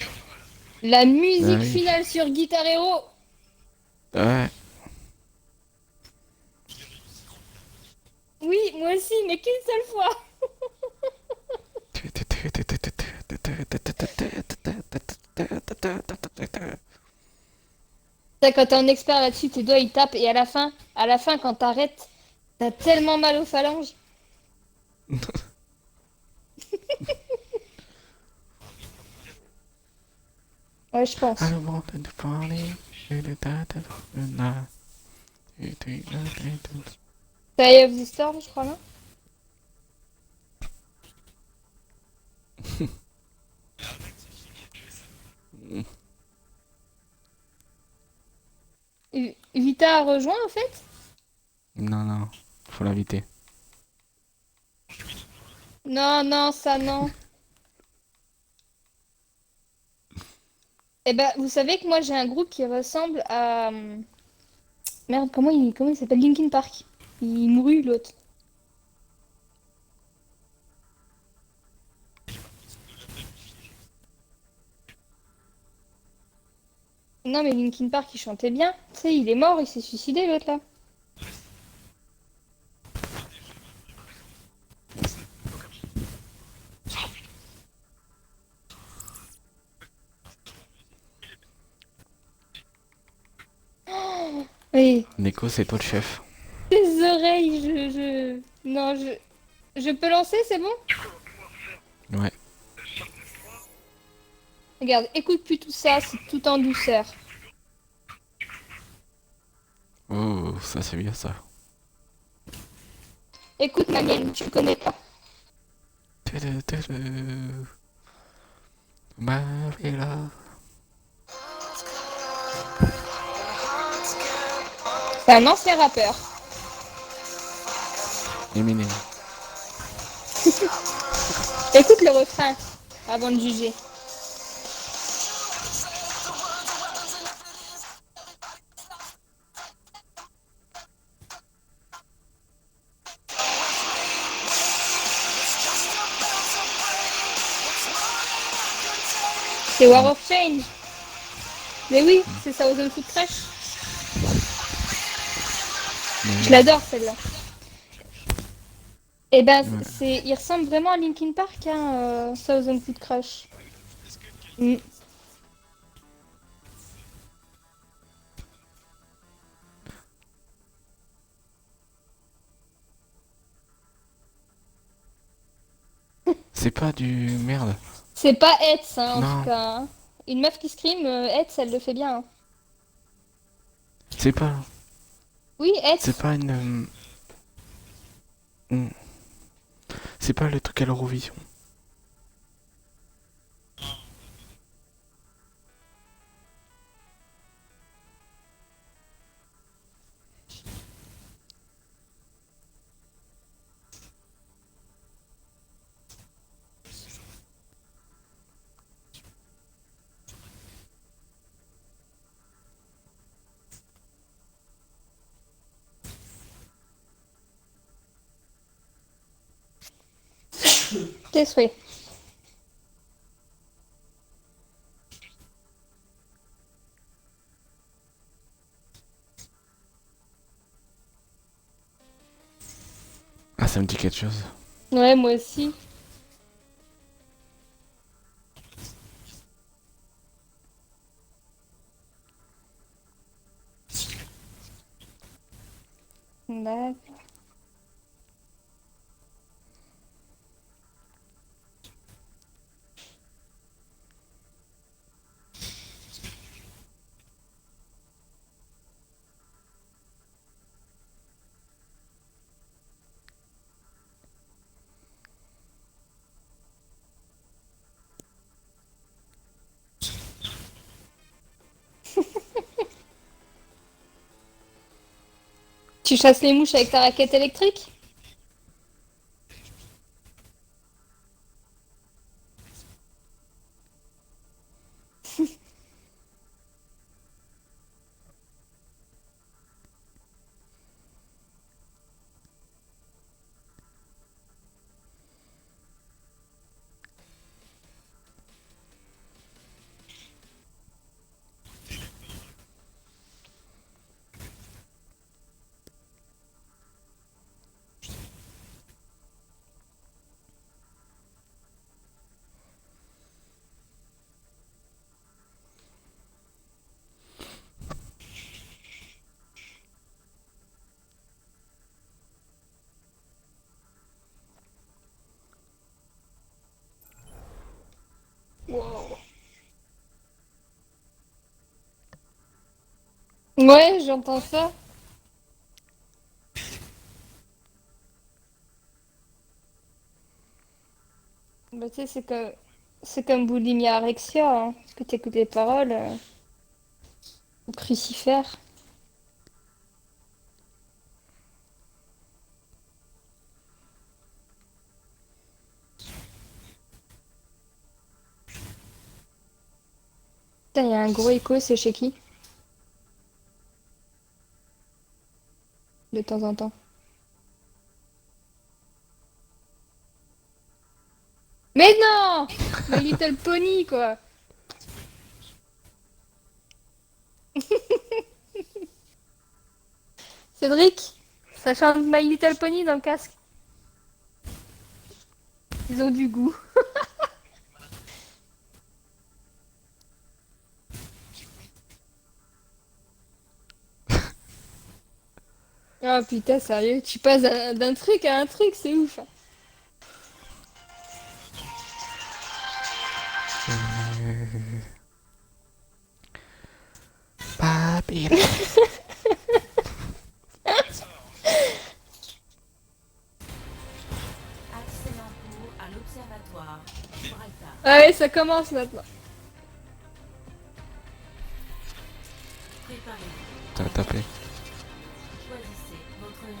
La musique Ah oui. finale sur Guitar Hero. Ouais. Oui, moi aussi, mais qu'une seule fois. Ça, quand t'es un expert là-dessus, tes doigts ils tapent et à la fin, quand t'arrêtes, t'as tellement mal aux phalanges. Ouais, je pense. I want to party. Eye of the Storm, je crois, non? Vita a rejoint en fait? Non, non, faut l'inviter. Non, non, ça non. Eh ben, vous savez que moi j'ai un groupe qui ressemble à... Merde, comment il s'appelle? Linkin Park. Il mourut l'autre. Non mais Linkin Park il chantait bien. Tu sais, il est mort, il s'est suicidé l'autre là. Oui. Neko, c'est toi le chef. Les oreilles, Non, je peux lancer, c'est bon? Ouais. Regarde, écoute plus tout ça, c'est tout en douceur. Oh, ça c'est bien ça. Écoute ma mienne, tu connais pas. Marilla. C'est un ancien rappeur. Eminem. Écoute le refrain avant de juger. C'est War of Change. Mais oui, c'est Thousand Foot Crash. Je l'adore celle-là. Et ben, il ressemble vraiment à Linkin Park, hein, Thousand Foot Crash. Mm. C'est pas du merde. C'est pas Hetz, hein, en Non. tout cas. Hein. Une meuf qui scream, Hetz, elle le fait bien. Hein. C'est pas. Oui, Hetz. C'est pas une. C'est pas le truc à l'Eurovision. Tes souhaits. Ah, ça me dit quelque chose. Ouais, moi aussi. D'accord. Tu chasses les mouches avec ta raquette électrique? Wow. Ouais, j'entends ça. Bah, tu sais, c'est comme boulimia arexia, hein. Parce que t'écoutes les paroles. Ou crucifère. Putain, il y a un gros écho, c'est chez qui? De temps en temps. Mais non! My Little Pony, quoi! Cédric, ça chante My Little Pony dans le casque. Ils ont du goût. Ah putain, sérieux, tu passes d'un truc à un truc, c'est ouf. Papi. Accès Lampour à l'Observatoire. Gibraltar. Ah ouais, ça commence maintenant. Préparez-vous. T'as tapé. Choisissez votre héros.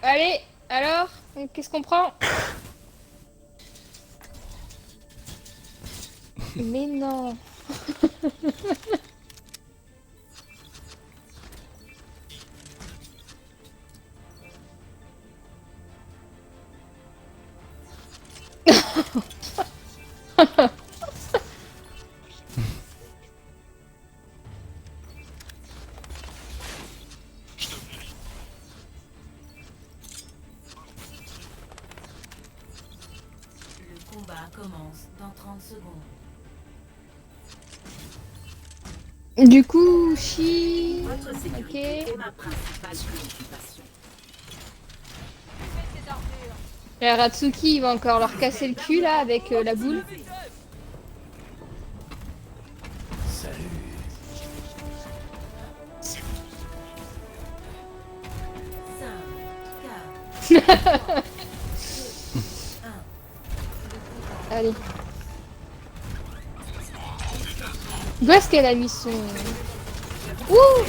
Allez, alors, qu'est-ce qu'on prend? Mais non. Le combat commence dans 30 secondes. Du coup, chi. Ok. La Ratsuki, il va encore leur casser le cul là avec la boule. Allez. D'où est-ce qu'elle a mis son... Ouh!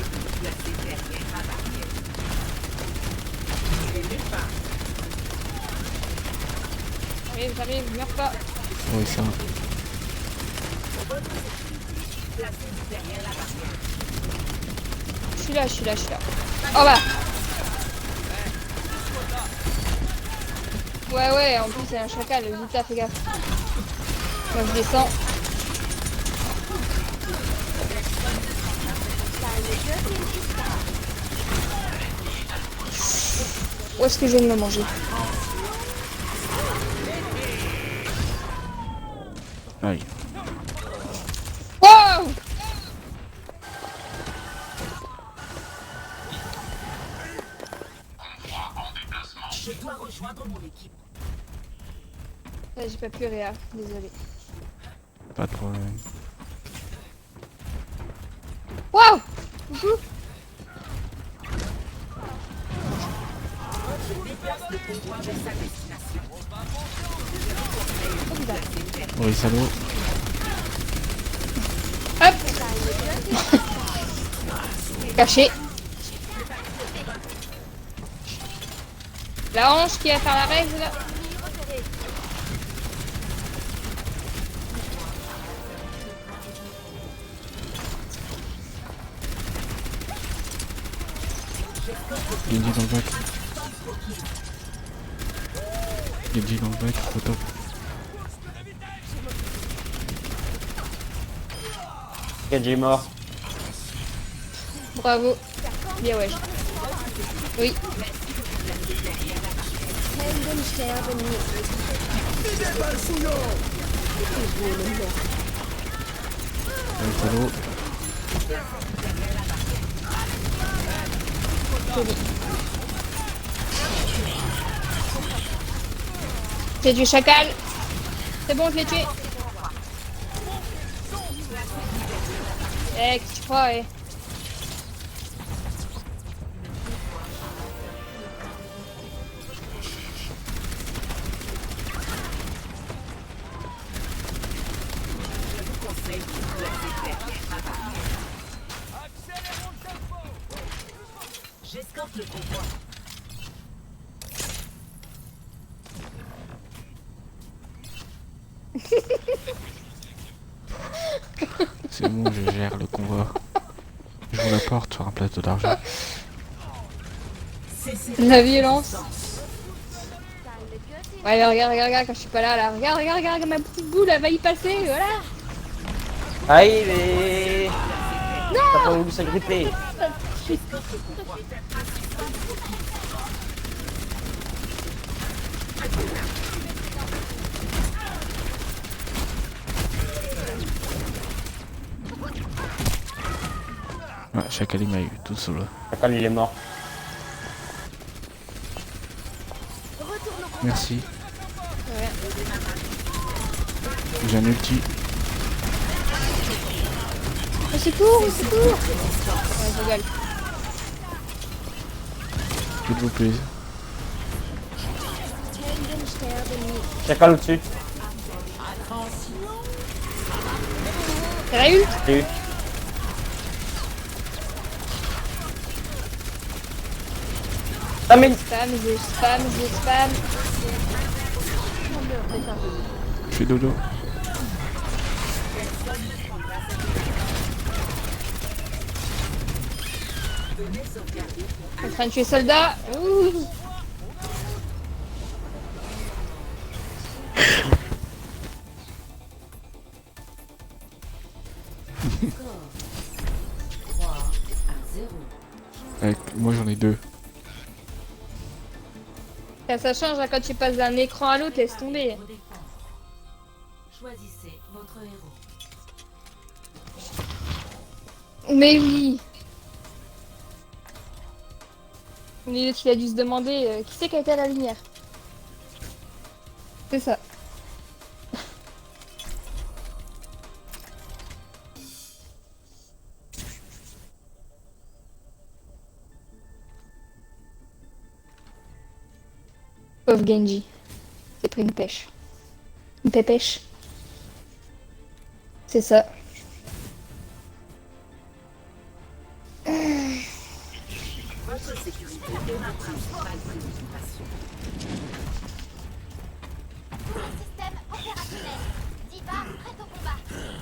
J'arrive, meurs pas. Oui, ça va. Je suis là. Oh bah! Ouais, en plus c'est un chacal, Vita, fais gaffe. Moi je descends. Où est-ce que je vais me le manger? Aïe. Wow! J'ai pas pu réa, désolé. Pas de problème. Wow! Coucou! Oui, salaud. Hop! Caché. La hanche qui va faire la règle là. Genji dans le bac. Genji dans le bac, au top. Genji est mort. Bravo. Bien ouais. Oui. Oui, salaud. C'est du chacal. C'est bon, je l'ai tué. Qu'est-ce que tu crois, eh? J'escorte le convoi. C'est bon, je gère le convoi. Je vous l'apporte sur un plateau d'argent. La violence. Ouais, mais regarde, quand je suis pas là. Regarde, ma petite boule, elle va y passer, voilà. Aïe, mais... T'as pas voulu s'agripper. Ouais, Chacal il m'a eu tout seul. Chacal, il est mort. Merci. Ouais. J'ai un ulti. Au secours. Ouais, je rigole. S'il vous plaît. Chacal au-dessus. T'as la ult? J'ai eu. Ah mais Spam, je spam, je spam. Je fais dodo. En train de tuer soldat. Ouh. Moi j'en ai 2. Ça change hein, quand tu passes d'un écran à l'autre, laisse tomber. Choisissez votre héros. Mais oui. Mais il a dû se demander qui c'est qui a été à la lumière. C'est ça. Pauvre Genji. C'est pris une pêche. Une pépèche. C'est ça.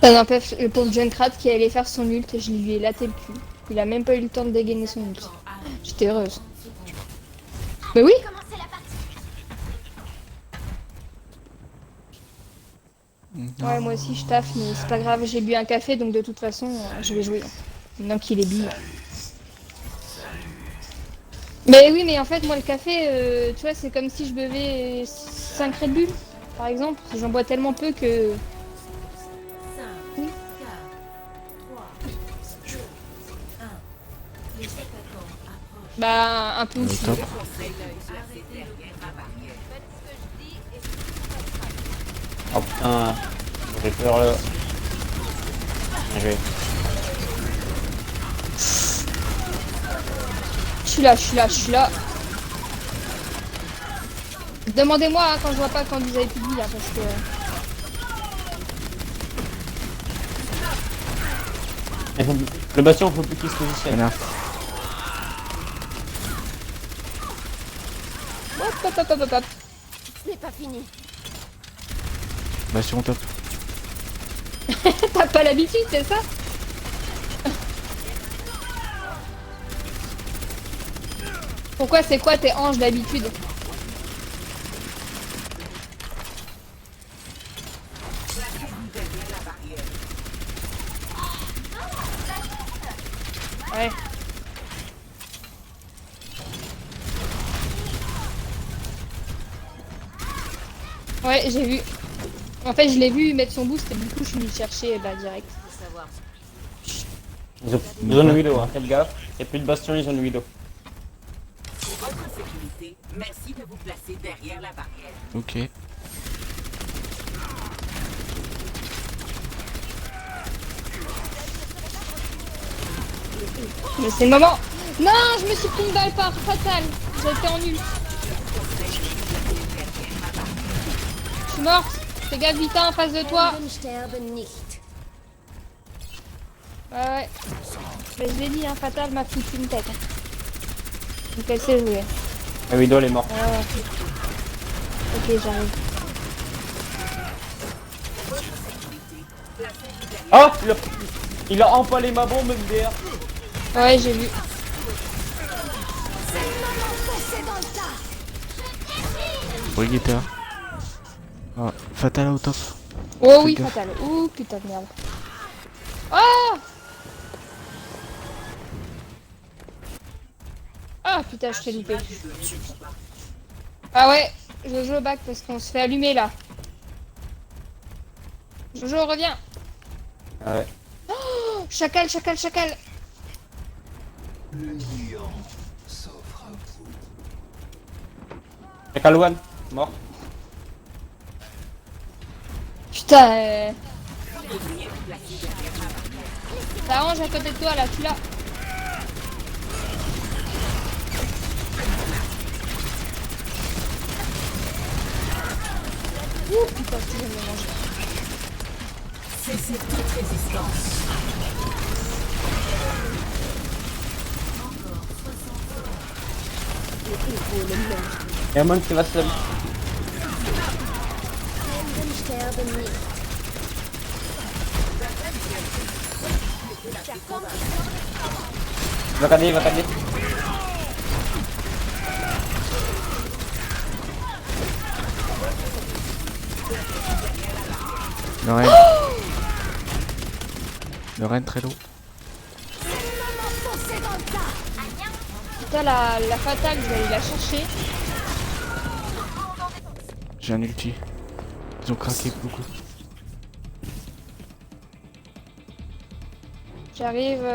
Ça n'empêche le pauvre Junkrat qui allait faire son ult, je lui ai laté le cul. Il a même pas eu le temps de dégainer son ult. J'étais heureuse. Mais oui. Ouais, moi aussi je taffe, mais c'est pas grave, j'ai bu un café donc de toute façon je vais jouer. Maintenant qu'il est bu. Mais oui, mais en fait, moi le café, tu vois, c'est comme si je buvais 5 Red Bull, par exemple. J'en bois tellement peu que. 5, Oui. 4, 3, 2, 1. Les attaquants approchent. Bah, un peu aussi. Top. oh putain, j'ai peur là. Bien joué. Je suis là, je suis là, je suis là. Demandez-moi hein, quand je vois pas quand vous avez plus de vie là, parce que. Le bastion, faut plus qu'il se positionne. Voilà. Hop, hop, hop, hop, hop, hop. Ce n'est pas fini. Bastion top. T'as pas l'habitude, c'est ça? Pourquoi c'est quoi tes hanches d'habitude? Ouais. Ouais, j'ai vu. En fait, je l'ai vu mettre son boost et du coup, je suis venu le chercher bah, direct. Faut savoir. Ils ont une widow, hein, faites gaffe. Y'a plus de bastion, ils ont une widow. Pour votre sécurité, merci de vous placer derrière la barrière. Ok. Mais c'est le moment. Non, je me suis pris une balle par fatale. J'étais en nul. Je suis morte. Fais gaffe, Vita en face de toi. Helden sterben nicht. Ouais. Mais je l'ai dit, hein, Fatal m'a foutu une tête. Donc elle sait jouer. La widow, elle est morte. Ah ouais. Ok, j'arrive. Oh, il a empalé ma bombe MDR. Ouais, j'ai vu. Brigitte. Ah, Fatal au top. Oh Fais oui, gaffe. Fatal. Oh putain de merde. Oh. Ah putain, je t'ai loupé. Ah ouais, Jojo back parce qu'on se fait allumer là. Jojo, reviens. Ah ouais. Oh, chacal, chacal, chacal. Y'a Kalouane, mort. Putain. Ça range à côté de toi là, tu l'as. Ouh putain, tu viens de me manger. Cessez toute résistance. Y'a un monstre qui va se... Helden sterben nicht. Va cader, va cader. Le Ren. Le Ren très low. Putain, la fatale, je vais aller la chercher. J'ai un ulti. Ils ont craqué beaucoup. J'arrive,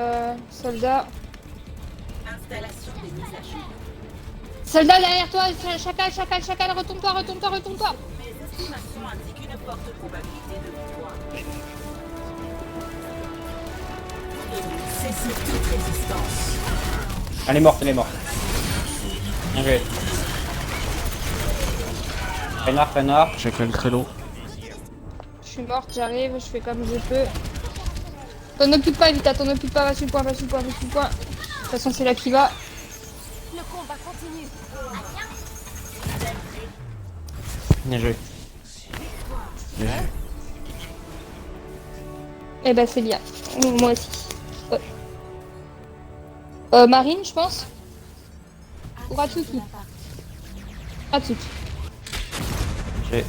soldat. Installation des mises à jour. Soldat derrière toi, chacal, chacal, chacal, retourne-toi, retourne-toi, retourne-toi. Mes estimations indiquent une forte probabilité de victoire. Cessez toute résistance. Elle est morte, elle est morte. Bien joué. Peinard. Chacal très low. Je suis morte, j'arrive, je fais comme je peux. T'en occupe pas, Vita, t'en occupe pas, va sur le point, va sur le point, va sur le point. De toute façon, c'est là qui va. Le combat continue. Bien joué. Bien joué. Eh ben, c'est bien. Moi aussi. Ouais. Marine, je pense. Ou Ratsuki. Ratsuki. J'ai...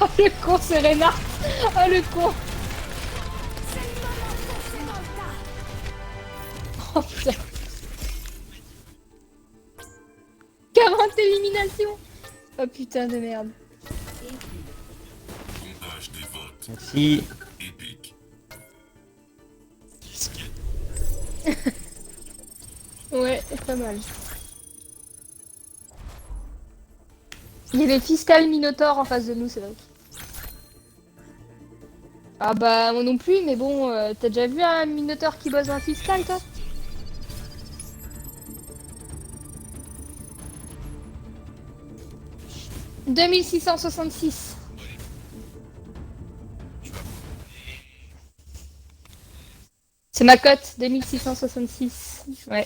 Oh le con, c'est Reinhardt. Oh le con. Oh putain. 40 éliminations. Oh putain de merde. Merci. Ouais, pas mal. Il y avait Fiscal Minotaur en face de nous, c'est vrai. Ah bah moi non plus, mais bon, t'as déjà vu un Minotaur qui bosse dans Fiscal, toi? « 2666. » C'est ma cote, 2666. Ouais.